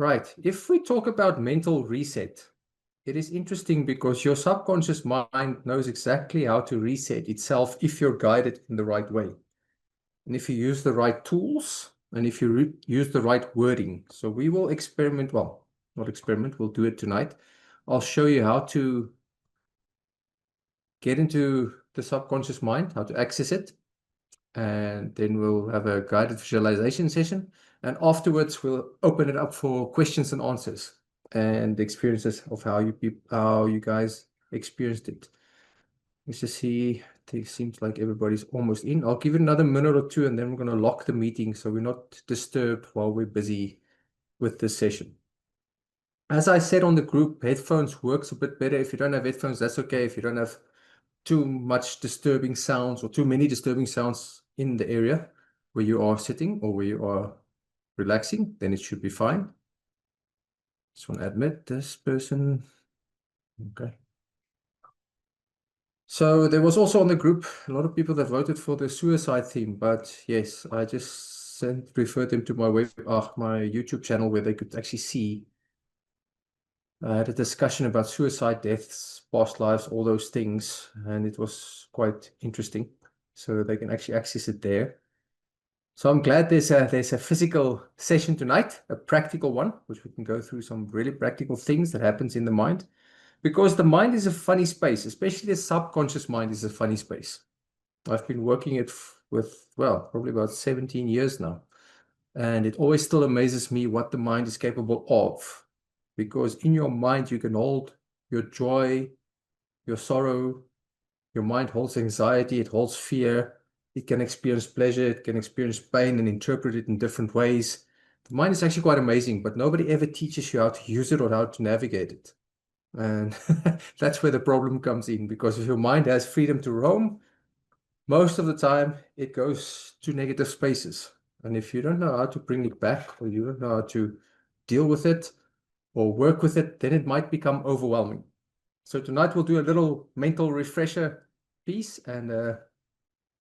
Right. If we talk about mental reset, it is interesting because your subconscious mind knows exactly how to reset itself if you're guided in the right way. And if you use the right tools and if you use the right wording. So we will experiment, well, not experiment, we'll do it tonight. I'll show you how to get into the subconscious mind, how to access it. And then we'll have a guided visualization session. And afterwards, we'll open it up for questions and answers and experiences of how you guys experienced it. Let's just see. It seems like everybody's almost in. I'll give it another minute or two, and then we're going to lock the meeting so we're not disturbed while we're busy with this session. As I said on the group, headphones works a bit better. If you don't have headphones, that's okay. If you don't have too much disturbing sounds or too many disturbing sounds in the area where you are sitting or where you are relaxing, then it should be fine. Just want to admit this person. Okay. So there was also on the group a lot of people that voted for the suicide theme, but yes, I just referred them to my my YouTube channel where they could actually see. I had a discussion about suicide, deaths, past lives, all those things, and it was quite interesting. So they can actually access it there. So I'm glad there's a physical session tonight, a practical one, which we can go through some really practical things that happens in the mind. Because the mind is a funny space, especially the subconscious mind is a funny space. I've been working it with, well, probably about 17 years now. And it always still amazes me what the mind is capable of. Because in your mind, you can hold your joy, your sorrow. Your mind holds anxiety, it holds fear. It can experience pleasure, it can experience pain and interpret it in different ways. The mind is actually quite amazing, but nobody ever teaches you how to use it or how to navigate it. And that's where the problem comes in, because if your mind has freedom to roam, most of the time it goes to negative spaces. And if you don't know how to bring it back, or you don't know how to deal with it or work with it, then it might become overwhelming. So tonight we'll do a little mental refresher piece and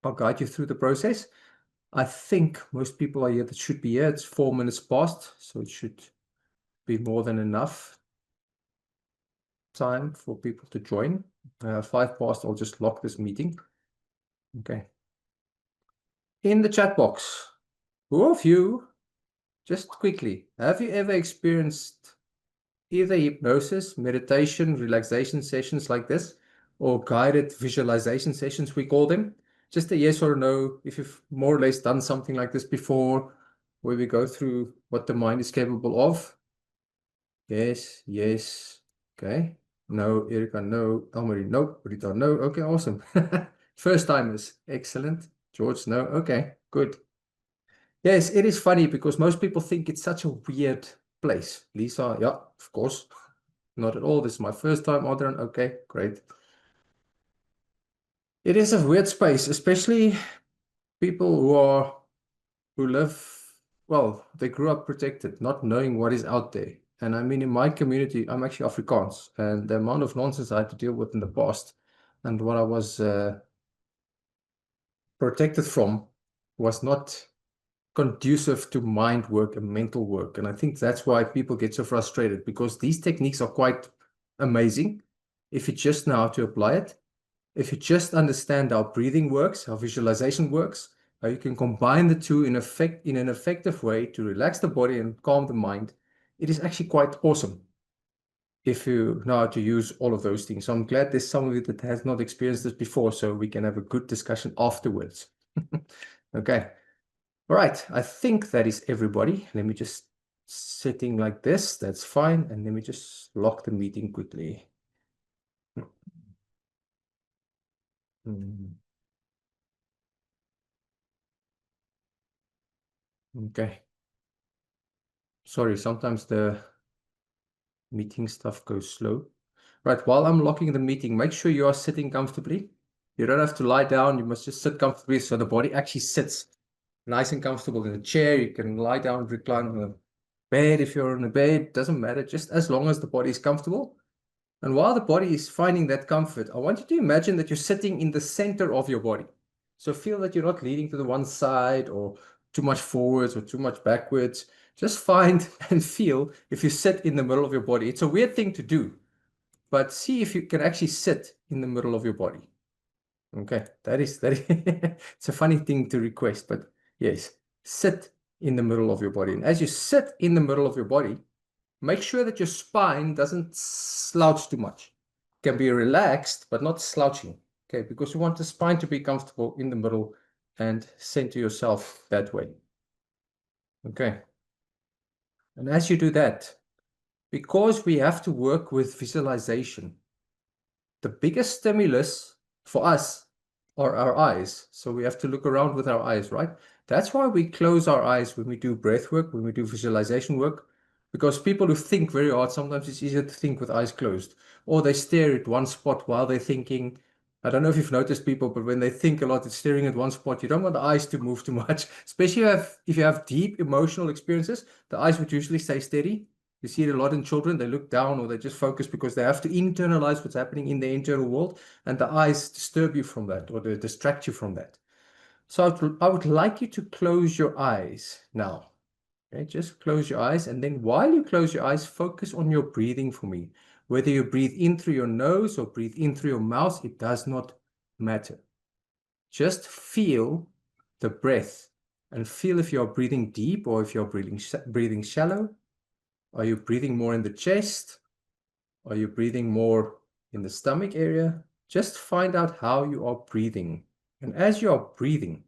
I'll guide you through the process. I think most people are here that should be here. It's 4 minutes past, so it should be more than enough time for people to join. 5 past, I'll just lock this meeting. Okay. In the chat box, who of you, just quickly, have you ever experienced either hypnosis, meditation, relaxation sessions like this, or guided visualization sessions, we call them? Just a yes or a no, if you've more or less done something like this before, where we go through what the mind is capable of. Yes, yes. Okay. No, Erika, no. Elmarie, no. Rita, no. Okay, awesome. First timers. Excellent. George, no. Okay, good. Yes, it is funny because most people think it's such a weird place. Lisa, yeah, of course. Not at all. This is my first time, Adrian. Okay, great. It is a weird space, especially people who live, well, they grew up protected, not knowing what is out there. And I mean, in my community, I'm actually Afrikaans, and the amount of nonsense I had to deal with in the past and what I was protected from was not conducive to mind work and mental work. And I think that's why people get so frustrated, because these techniques are quite amazing if you just know how to apply it. If you just understand how breathing works, how visualization works, how you can combine the two in an effective way to relax the body and calm the mind, it is actually quite awesome if you know how to use all of those things. So I'm glad there's some of you that has not experienced this before, so we can have a good discussion afterwards. Okay. All right. I think that is everybody. Let me just setting like this. That's fine. And let me just lock the meeting quickly. Mm. Okay. Sorry, sometimes the meeting stuff goes slow. Right, while I'm locking the meeting, make sure you are sitting comfortably. You don't have to lie down. You must just sit comfortably so the body actually sits nice and comfortable in a chair. You can lie down, recline on a bed if you're on a bed. Doesn't matter, just as long as the body is comfortable. And while the body is finding that comfort, I want you to imagine that you're sitting in the center of your body. So feel that you're not leaning to the one side or too much forwards or too much backwards. Just find and feel if you sit in the middle of your body. It's a weird thing to do, but see if you can actually sit in the middle of your body. Okay, that is it's a funny thing to request, but yes, sit in the middle of your body. And as you sit in the middle of your body, make sure that your spine doesn't slouch too much. It can be relaxed, but not slouching. Okay, because you want the spine to be comfortable in the middle and center yourself that way. Okay. And as you do that, because we have to work with visualization, the biggest stimulus for us are our eyes. So we have to look around with our eyes, right? That's why we close our eyes when we do breath work, when we do visualization work, because people who think very hard, sometimes it's easier to think with eyes closed, or they stare at one spot while they're thinking. I don't know if you've noticed people, but when they think a lot, it's staring at one spot. You don't want the eyes to move too much, especially if you have deep emotional experiences. The eyes would usually stay steady. You see it a lot in children. They look down or they just focus because they have to internalize what's happening in their internal world, and the eyes disturb you from that or they distract you from that. So I would like you to close your eyes now. Okay, just close your eyes, and then while you close your eyes, focus on your breathing for me. Whether you breathe in through your nose or breathe in through your mouth, it does not matter. Just feel the breath and feel if you're breathing deep or if you're breathing shallow. Are you breathing more in the chest? Are you breathing more in the stomach area? Just find out how you are breathing. And as you are breathing,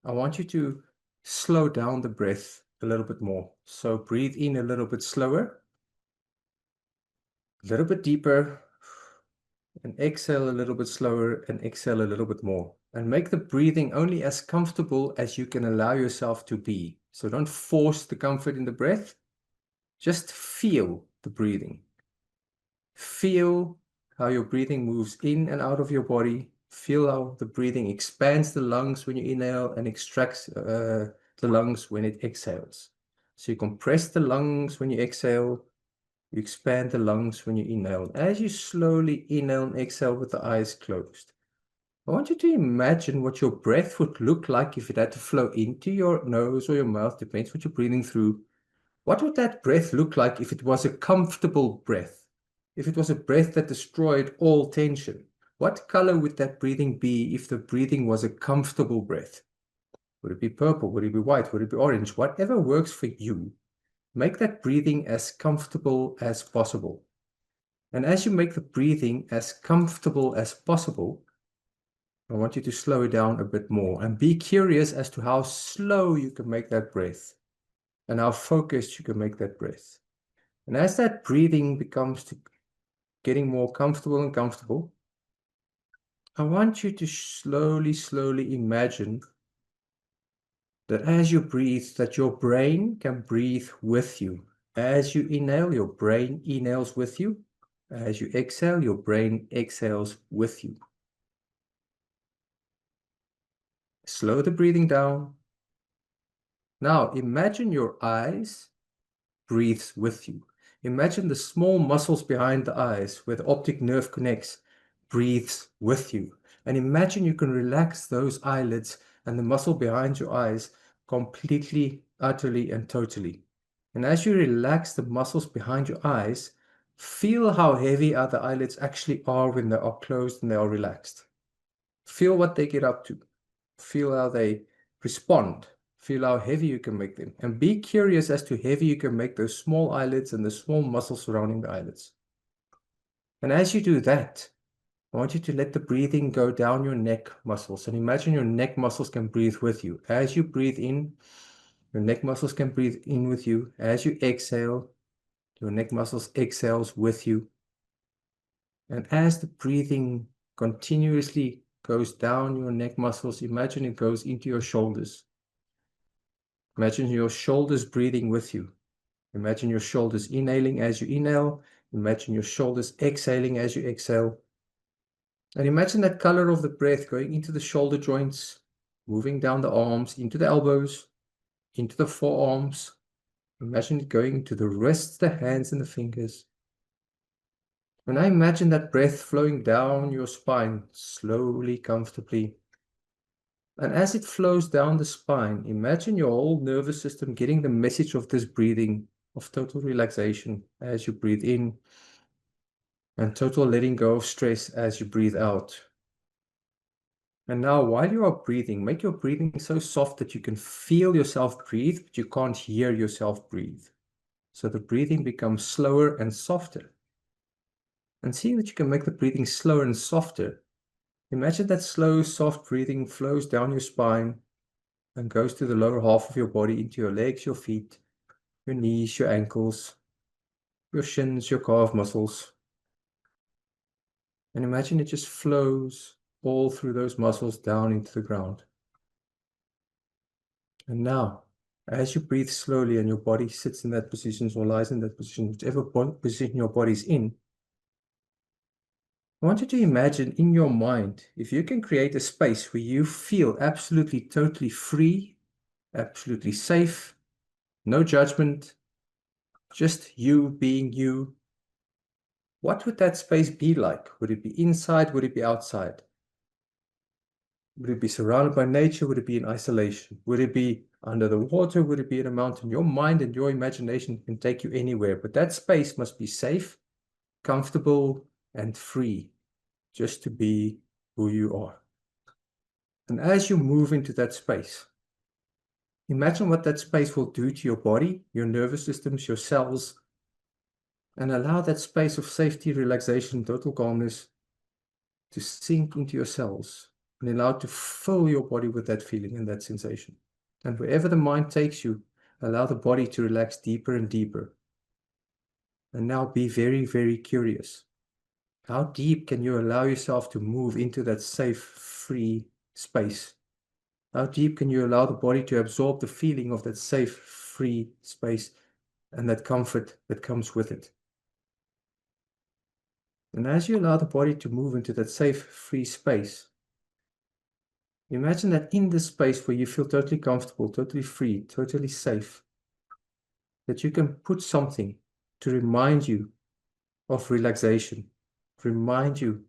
I want you to slow down the breath a little bit more. So breathe in a little bit slower, a little bit deeper, and exhale a little bit slower and exhale a little bit more. And make the breathing only as comfortable as you can allow yourself to be. So don't force the comfort in the breath. Just feel the breathing. Feel how your breathing moves in and out of your body. Feel how the breathing expands the lungs when you inhale and extracts the lungs when it exhales. So you compress the lungs when you exhale. You expand the lungs when you inhale. As you slowly inhale and exhale with the eyes closed, I want you to imagine what your breath would look like if it had to flow into your nose or your mouth, depends what you're breathing through. What would that breath look like if it was a comfortable breath? If it was a breath that destroyed all tension? What color would that breathing be if the breathing was a comfortable breath? Would it be purple? Would it be white? Would it be orange? Whatever works for you, make that breathing as comfortable as possible. And as you make the breathing as comfortable as possible, I want you to slow it down a bit more and be curious as to how slow you can make that breath and how focused you can make that breath. And as that breathing becomes to getting more comfortable and comfortable, I want you to slowly, slowly imagine that as you breathe, that your brain can breathe with you. As you inhale, your brain inhales with you. As you exhale, your brain exhales with you. Slow the breathing down. Now imagine your eyes breathes with you. Imagine the small muscles behind the eyes where the optic nerve connects breathes with you. And imagine you can relax those eyelids and the muscle behind your eyes completely, utterly, and totally. And as you relax the muscles behind your eyes, feel how heavy the eyelids actually are when they are closed and they are relaxed. Feel what they get up to. Feel how they respond. Feel how heavy you can make them. And be curious as to heavy you can make those small eyelids and the small muscles surrounding the eyelids. And as you do that, I want you to let the breathing go down your neck muscles. And imagine your neck muscles can breathe with you. As you breathe in, your neck muscles can breathe in with you. As you exhale, your neck muscles exhales with you. And as the breathing continuously goes down your neck muscles, imagine it goes into your shoulders. Imagine your shoulders breathing with you. Imagine your shoulders inhaling as you inhale. Imagine your shoulders exhaling as you exhale. And imagine that color of the breath going into the shoulder joints, moving down the arms, into the elbows, into the forearms. Imagine it going into the wrists, the hands, and the fingers. And I imagine that breath flowing down your spine, slowly, comfortably. And as it flows down the spine, imagine your whole nervous system getting the message of this breathing, of total relaxation as you breathe in, and total letting go of stress as you breathe out. And now, while you are breathing, make your breathing so soft that you can feel yourself breathe, but you can't hear yourself breathe. So the breathing becomes slower and softer. And seeing that you can make the breathing slower and softer, imagine that slow, soft breathing flows down your spine and goes to the lower half of your body, into your legs, your feet, your knees, your ankles, your shins, your calf muscles. And imagine it just flows all through those muscles down into the ground. And now, as you breathe slowly and your body sits in that position or lies in that position, whichever position your body's in, I want you to imagine in your mind, if you can create a space where you feel absolutely, totally free, absolutely safe, no judgment, just you being you, what would that space be like? Would it be inside? Would it be outside? Would it be surrounded by nature? Would it be in isolation? Would it be under the water? Would it be in a mountain? Your mind and your imagination can take you anywhere, but that space must be safe, comfortable, and free, just to be who you are. And as you move into that space, imagine what that space will do to your body, your nervous systems, your cells, and allow that space of safety, relaxation, total calmness to sink into your cells and allow it to fill your body with that feeling and that sensation. And wherever the mind takes you, allow the body to relax deeper and deeper. And now be very, very curious. How deep can you allow yourself to move into that safe, free space? How deep can you allow the body to absorb the feeling of that safe, free space and that comfort that comes with it? And as you allow the body to move into that safe, free space, imagine that in this space where you feel totally comfortable, totally free, totally safe, that you can put something to remind you of relaxation, remind you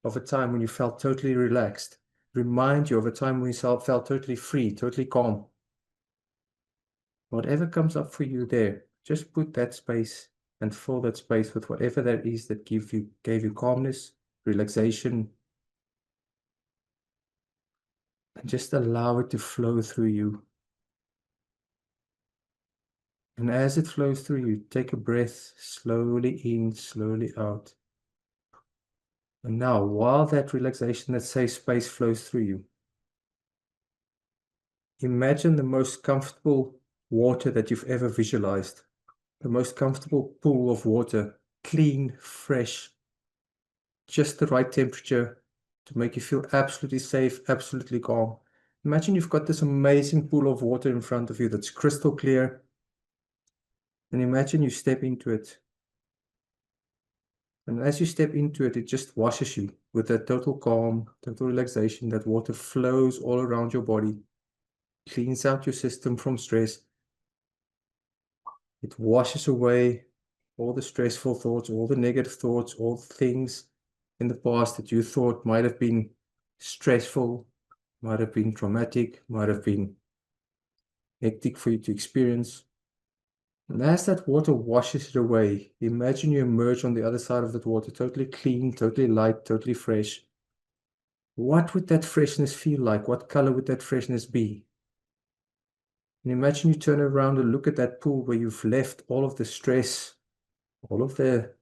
of a time when you felt totally relaxed, remind you of a time when you felt totally free, totally calm. Whatever comes up for you there, just put that space and fill that space with whatever that is that gave you calmness, relaxation, and just allow it to flow through you. And as it flows through you, take a breath slowly in, slowly out. And now, while that relaxation, that safe space flows through you, imagine the most comfortable water that you've ever visualized. The most comfortable pool of water, clean, fresh, just the right temperature to make you feel absolutely safe, absolutely calm. Imagine you've got this amazing pool of water in front of you that's crystal clear. And imagine you step into it. And as you step into it, it just washes you with that total calm, total relaxation. That water flows all around your body, cleans out your system from stress. It washes away all the stressful thoughts, all the negative thoughts, all the things in the past that you thought might have been stressful, might have been traumatic, might have been hectic for you to experience. And as that water washes it away, imagine you emerge on the other side of that water, totally clean, totally light, totally fresh. What would that freshness feel like? What color would that freshness be? And imagine you turn around and look at that pool where you've left all of the stress, all of the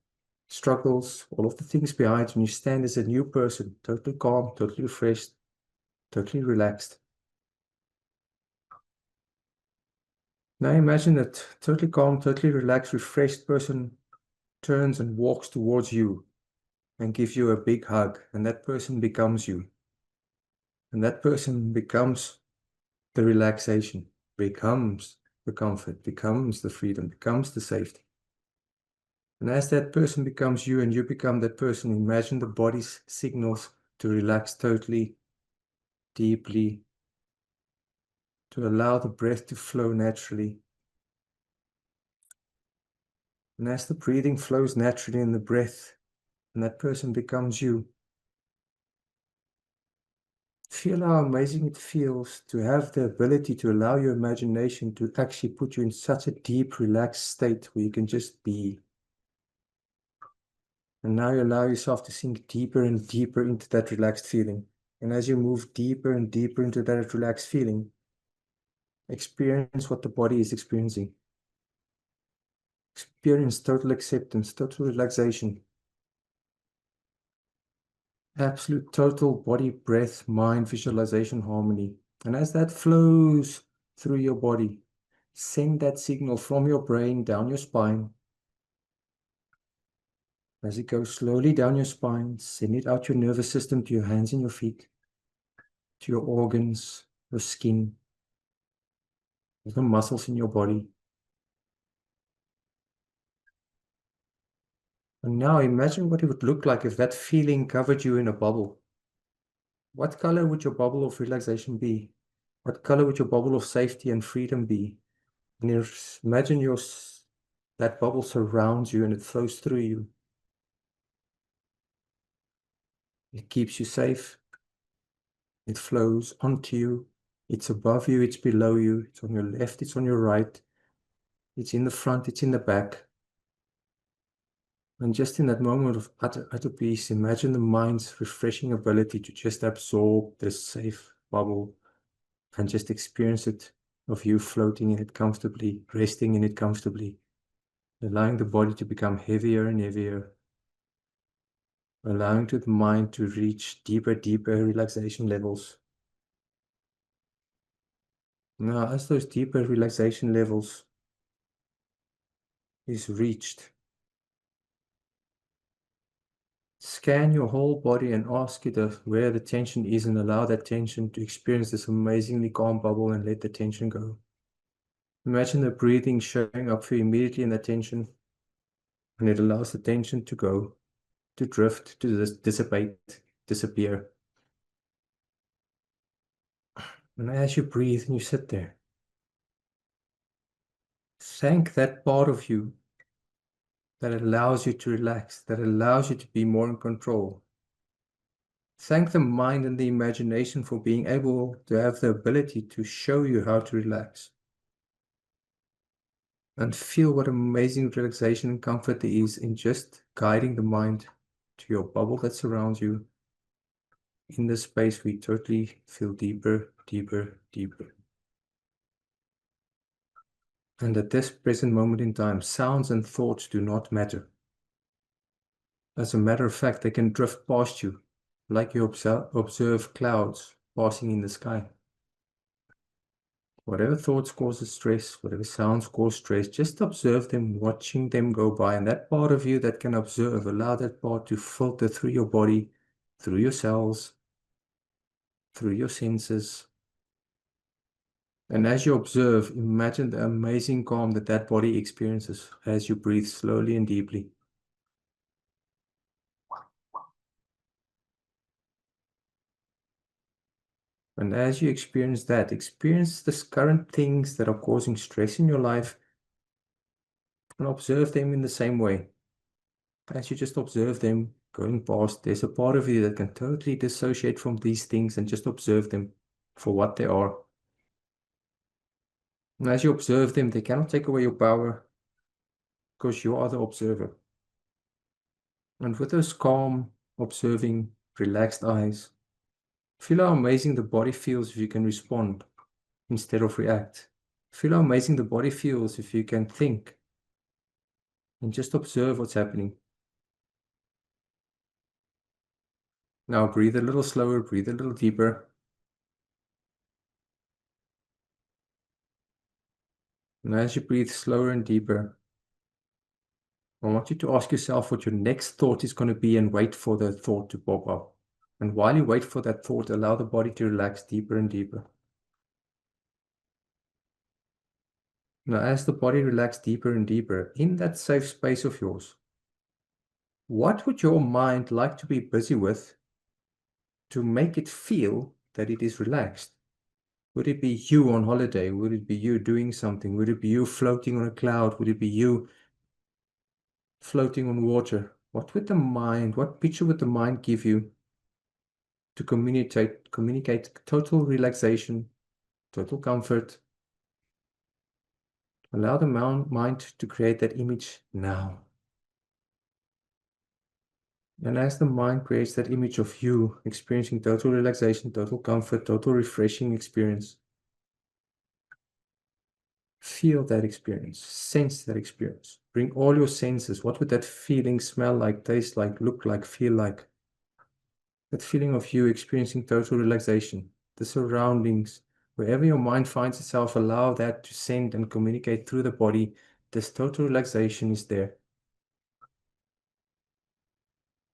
struggles, all of the things behind, and you stand as a new person, totally calm, totally refreshed, totally relaxed. Now imagine that totally calm, totally relaxed, refreshed person turns and walks towards you and gives you a big hug, and that person becomes you. And that person becomes the relaxation, becomes the comfort, becomes the freedom, becomes the safety. And as that person becomes you and you become that person, imagine the body's signals to relax totally, deeply, to allow the breath to flow naturally. And as the breathing flows naturally in the breath, and that person becomes you, Feel how amazing it feels to have the ability to allow your imagination to actually put you in such a deep, relaxed state where you can just be. And now you allow yourself to sink deeper and deeper into that relaxed feeling. And as you move deeper and deeper into that relaxed feeling, experience what the body is experiencing. Experience total acceptance, total relaxation, absolute total body, breath, mind, visualization, harmony. And as that flows through your body, send that signal from your brain down your spine. As it goes slowly down your spine, send it out your nervous system to your hands and your feet, to your organs, your skin, the muscles in your body. And now imagine what it would look like if that feeling covered you in a bubble. What color would your bubble of relaxation be? What color would your bubble of safety and freedom be? And imagine that bubble surrounds you and it flows through you. It keeps you safe. It flows onto you. It's above you. It's below you. It's on your left. It's on your right. It's in the front. It's in the back. And just in that moment of utter peace, imagine the mind's refreshing ability to just absorb this safe bubble and just experience it of you floating in it comfortably, resting in it comfortably, allowing the body to become heavier and heavier, allowing to the mind to reach deeper, deeper relaxation levels. Now, as those deeper relaxation levels is reached, scan your whole body and ask it where the tension is and allow that tension to experience this amazingly calm bubble and let the tension go. Imagine the breathing showing up for you immediately in that tension, and it allows the tension to go, to drift, to dissipate, disappear. And as you breathe and you sit there, thank that part of you that allows you to relax, that allows you to be more in control. Thank the mind and the imagination for being able to have the ability to show you how to relax. And feel what amazing relaxation and comfort there is in just guiding the mind to your bubble that surrounds you in this space we totally feel deeper, deeper, deeper. And at this present moment in time, sounds and thoughts do not matter. As a matter of fact, they can drift past you, like you observe clouds passing in the sky. Whatever thoughts causes stress, whatever sounds cause stress, just observe them, watching them go by. And that part of you that can observe, allow that part to filter through your body, through your cells, through your senses. And as you observe, imagine the amazing calm that that body experiences as you breathe slowly and deeply. And as you experience that, experience the current things that are causing stress in your life and observe them in the same way. As you just observe them going past, there's a part of you that can totally dissociate from these things and just observe them for what they are. And as you observe them, they cannot take away your power because you are the observer. And with those calm, observing, relaxed eyes, feel how amazing the body feels if you can respond instead of react. Feel how amazing the body feels if you can think and just observe what's happening. Now breathe a little slower, breathe a little deeper. And as you breathe slower and deeper, I want you to ask yourself what your next thought is going to be and wait for the thought to pop up. And while you wait for that thought, allow the body to relax deeper and deeper. Now, as the body relaxes deeper and deeper in that safe space of yours, what would your mind like to be busy with to make it feel that it is relaxed? Would it be you on holiday? Would it be you doing something? Would it be you floating on a cloud? Would it be you floating on water? What would the mind, what picture would the mind give you to communicate total relaxation, total comfort. Allow the mind to create that image now. And as the mind creates that image of you experiencing total relaxation, total comfort, total refreshing experience, feel that experience, sense that experience. Bring all your senses. What would that feeling smell like, taste like, look like, feel like? That feeling of you experiencing total relaxation, the surroundings, wherever your mind finds itself, allow that to send and communicate through the body. This total relaxation is there.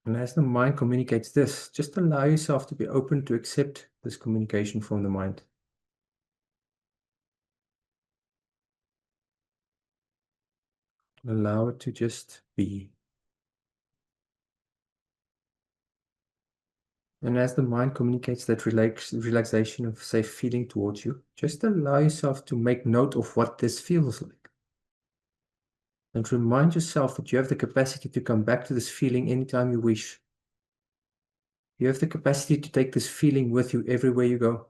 And as the mind communicates this, just allow yourself to be open to accept this communication from the mind. Allow it to just be. And as the mind communicates that relaxation of safe feeling towards you, just allow yourself to make note of what this feels like. And remind yourself that you have the capacity to come back to this feeling anytime you wish. You have the capacity to take this feeling with you everywhere you go.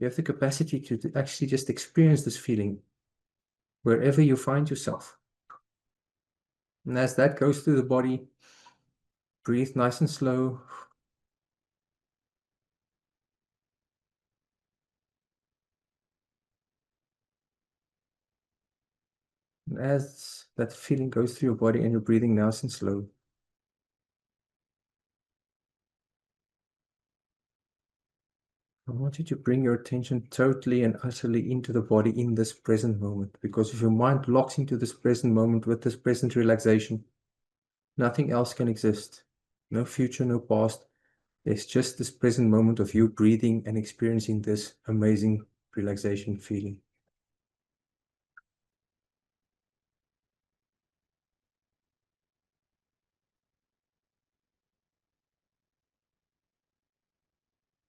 You have the capacity to actually just experience this feeling wherever you find yourself. And as that goes through the body, breathe nice and slow. And as that feeling goes through your body and you're breathing nice and slow, I want you to bring your attention totally and utterly into the body in this present moment. Because if your mind locks into this present moment with this present relaxation, nothing else can exist. No future, no past. There's just this present moment of you breathing and experiencing this amazing relaxation feeling.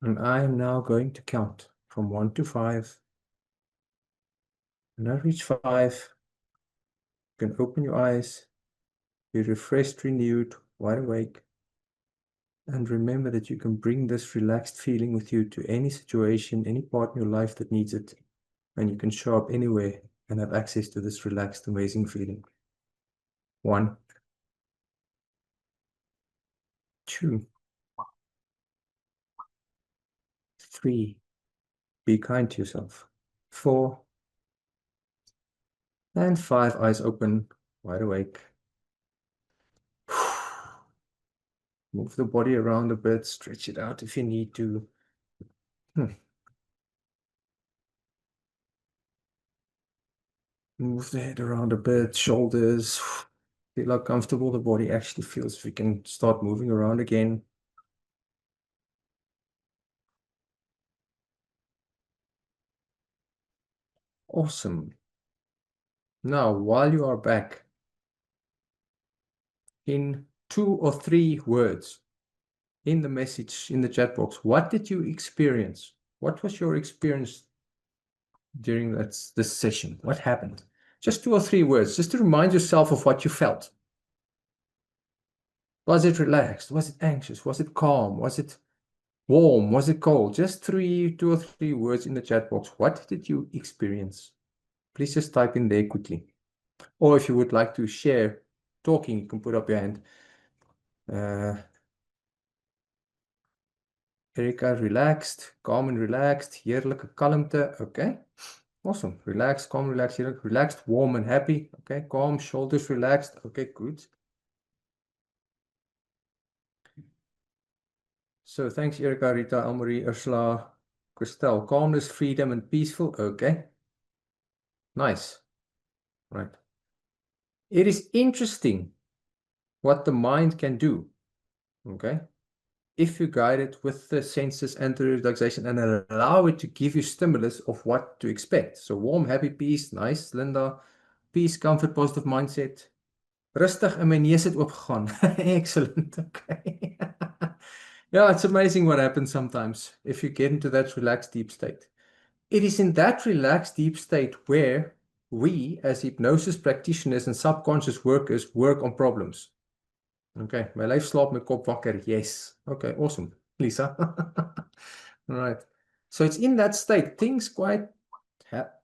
And I am now going to count from 1 to 5. When I reach 5, you can open your eyes, be refreshed, renewed, wide awake. And remember that you can bring this relaxed feeling with you to any situation, any part in your life that needs it. And you can show up anywhere and have access to this relaxed, amazing feeling. 1, 2, 3. Be kind to yourself. 4, and 5. Eyes open, wide awake. Move the body around a bit, stretch it out if you need to. Move the head around a bit, shoulders. Feel how comfortable the body actually feels. We can start moving around again. Awesome. Now, while you are back, in 2 or 3 words in the message, in the chat box, what did you experience? What was your experience during this session? What happened? Just 2 or 3 words, just to remind yourself of what you felt. Was it relaxed? Was it anxious? Was it calm? Was it warm? Was it cold? Just 2 or 3 words in the chat box. What did you experience? Please just type in there quickly. Or if you would like to share talking, you can put up your hand. Erika, relaxed, calm and relaxed, heerlijke kalmte. Okay, awesome. Relaxed, calm, relaxed, heerlijk, relaxed, warm and happy. Okay, calm, shoulders relaxed. Okay, good. So thanks, Erika, Rita, Elmarie, Ursula, Christelle. Calmness, freedom, and peaceful. Okay, nice. Right. It is interesting what the mind can do. Okay, if you guide it with the senses and the relaxation and allow it to give you stimulus of what to expect. So warm, happy, peace, nice, Linda. Peace, comfort, positive mindset. Rustig en my neus het oopgegaan. Excellent. Okay. Yeah, it's amazing what happens sometimes if you get into that relaxed deep state. It is in that relaxed deep state where we, as hypnosis practitioners and subconscious workers, work on problems. Okay, my lyf slaap, my kop wakker. Yes. Okay, awesome. Lisa. All right. So it's in that state.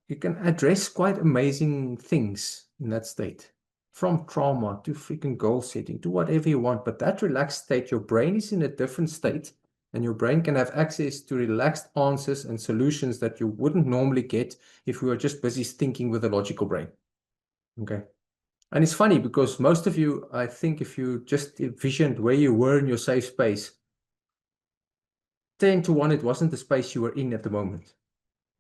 You can address quite amazing things in that state. From trauma to freaking goal setting to whatever you want. But that relaxed state, your brain is in a different state, and your brain can have access to relaxed answers and solutions that you wouldn't normally get if we were just busy thinking with a logical brain. Okay. And it's funny because most of you, I think, if you just envisioned where you were in your safe space, 10 to 1, it wasn't the space you were in at the moment.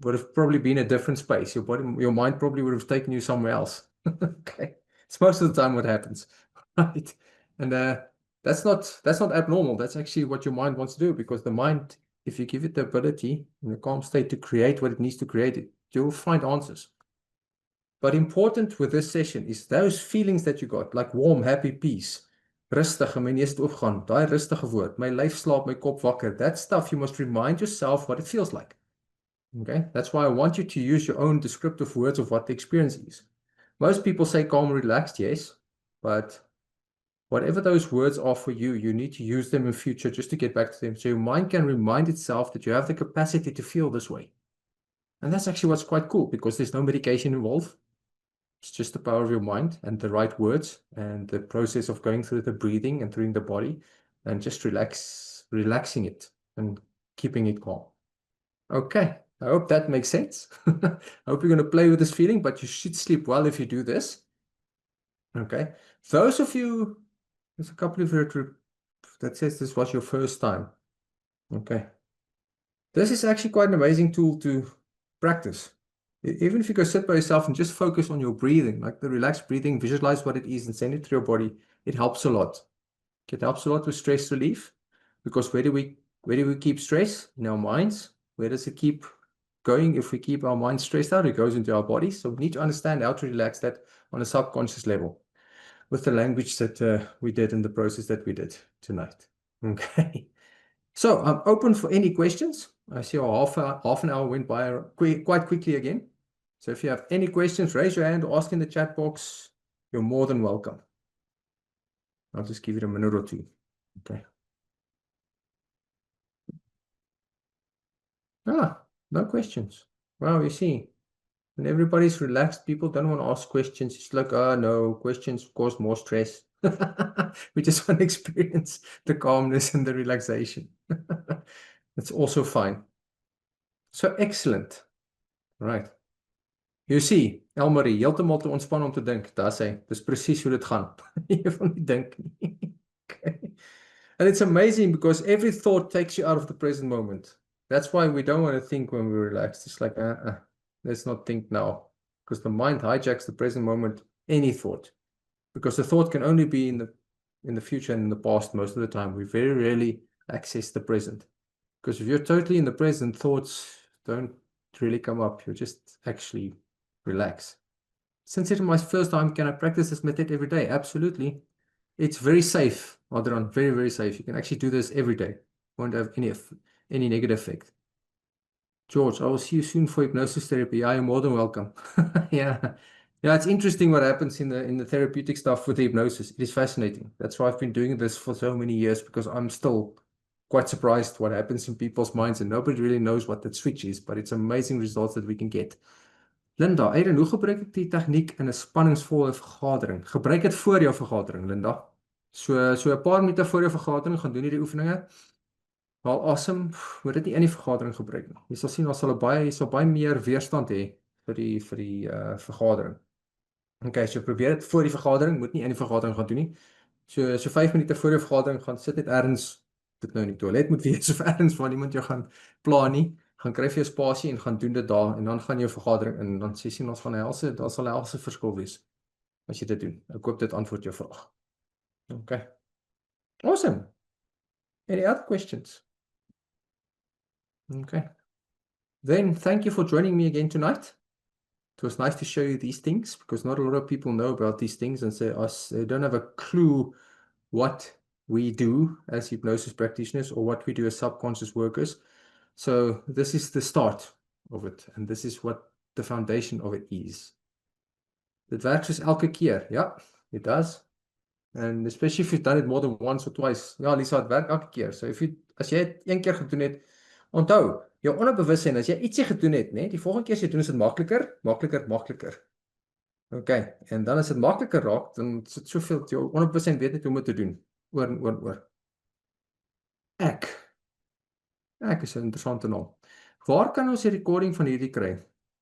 Would have probably been a different space. Your mind probably would have taken you somewhere else. Okay. It's most of the time what happens. Right. And that's not abnormal. That's actually what your mind wants to do, because the mind, if you give it the ability in a calm state to create what it needs to create, you'll find answers. But important with this session is those feelings that you got, like warm, happy, peace. Rustig, en my neus het oopgaan. Daai rustige woord. My lyf slaap, my kop wakker. That stuff, you must remind yourself what it feels like. Okay? That's why I want you to use your own descriptive words of what the experience is. Most people say calm, relaxed, yes. But whatever those words are for you, you need to use them in future just to get back to them. So your mind can remind itself that you have the capacity to feel this way. And that's actually what's quite cool, because there's no medication involved. It's just the power of your mind and the right words and the process of going through the breathing and through the body and just relaxing it and keeping it calm. Okay, I hope that makes sense. I hope you're going to play with this feeling, but you should sleep well if you do this. Okay, those of you, there's a couple of you that says this was your first time. Okay, this is actually quite an amazing tool to practice. Even if you go sit by yourself and just focus on your breathing, like the relaxed breathing, visualize what it is and send it through your body, it helps a lot. It helps a lot with stress relief, because where do we keep stress? In our minds. Where does it keep going? If we keep our mind stressed out, it goes into our body. So we need to understand how to relax that on a subconscious level with the language that we did and the process that we did tonight. Okay. So I'm open for any questions. I see our half an hour went by quite quickly again. So if you have any questions, raise your hand or ask in the chat box. You're more than welcome. I'll just give it a minute or two. Okay. No questions. Wow, you see, when everybody's relaxed, people don't want to ask questions. It's like, no, questions cause more stress. We just want to experience the calmness and the relaxation. That's also fine. So excellent. Right. You see, Elmarie, heeltemal te ontspan om te dink. Daar sê, dis presies hoe dit gaan. Jy van nie dink nie. Okay. And it's amazing because every thought takes you out of the present moment. That's why we don't want to think when we're relaxed. It's like, let's not think now. Because the mind hijacks the present moment, any thought. Because the thought can only be in the future and in the past most of the time. We very rarely access the present. Because if you're totally in the present, thoughts don't really come up. You just actually relax. Since it's my first time, can I practice this method every day? Absolutely. It's very safe, Adrian, very, very safe. You can actually do this every day. Won't have any negative effect. George, I will see you soon for hypnosis therapy. I am more than welcome. Yeah. Yeah, it's interesting what happens in the therapeutic stuff with the hypnosis. It is fascinating. That's why I've been doing this for so many years, because I'm still quite surprised what happens in people's minds, and nobody really knows what that switch is, but it's amazing results that we can get. Linda, Aiden, hoe gebruik ek die tegniek in 'n spanningsvolle vergadering? Gebruik dit voor jou vergadering, Linda. So 'n paar minute voor jou vergadering gaan doen hierdie oefeninge. Haal asem, moet dit nie in die vergadering gebruik nie. Jy sal sien jy sal baie meer weerstand hê vir die vergadering. Okay, so probeer dit voor die vergadering, moet nie in die vergadering gaan doen nie. So 5 minute voor die vergadering gaan sit net ergens, dit nou in die toilet moet wees of ergens waar niemand jou gaan pla nie. Gaan kry vir jou spasie en gaan doen dit daar, en dan gaan jou vergadering in, dan sien ons van helse, daar sal 'n helse verskil wees as jy dit doen. Ek hoop dit antwoord jou vraag. Okay. Awesome. Any other questions? Okay. Then thank you for joining me again tonight. It was nice to show you these things, because not a lot of people know about these things, and they don't have a clue what we do as hypnosis practitioners or what we do as subconscious workers. So this is the start of it, and this is what the foundation of it is. Dit werk soos elke keer. Ja, it does. And especially if you've done it more than once or twice. Ja, Lisa, het werk elke keer. So as jy het een keer gedoen het, onthou, jou onderbewussyn, as jy ietsie gedoen het, né, die volgende keer as jy doen is dit makliker, makliker, makliker. Okay, en dan as dit makliker raak, dan is dit soveel, jou onderbewussyn weet net hoe om dit te doen. Oor en oor en oor. Ek is 'n interessante naam. Waar kan ons die recording van hierdie kry?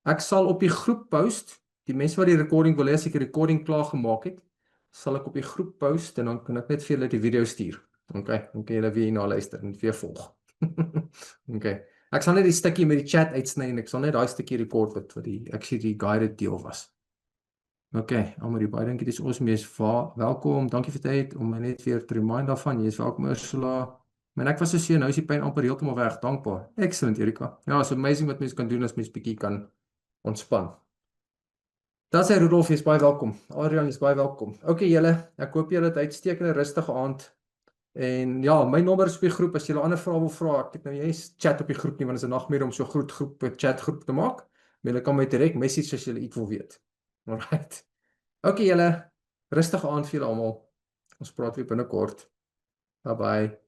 Ek sal op die groep post, die mense wat die recording wil hê, as ek die recording klaar gemaak het, sal ek op die groep post en dan kan ek net vir julle die video stuur. Okay, dan kan julle weer hierna luister en weer volg. Okay. Ek sal net die stukkie met die chat uitsny en ek sal net daai stukkie rekord wat die actually die guided deel was. Okay, Amari, baie dankie, dis ons mees welkom. Dankie vir tyd om my net weer te remind daarvan. Jy is welkom, Ursula. Maar ek was so seën, nou is die pyn amper heeltemal weg. Dankbaar. Excellent, Erika. Ja, it's amazing wat mense kan doen as mens bietjie kan ontspan. Dan sê Rudolf, jy is baie welkom. Adrian, jy is baie welkom. Okay, julle, ek hoop julle het 'n uitstekende rustige aand. En ja, my nommer is op die groep as julle ander vrae wil vra. Ek het nou nie eens chat op die groep nie want dit is 'n nagmerrie om so 'n groot groep chat groep te maak. Maar julle kan my direk message as julle iets wil weet. Alright. Okay, julle, rustige aand vir julle almal. Ons praat weer binnekort. Bye bye.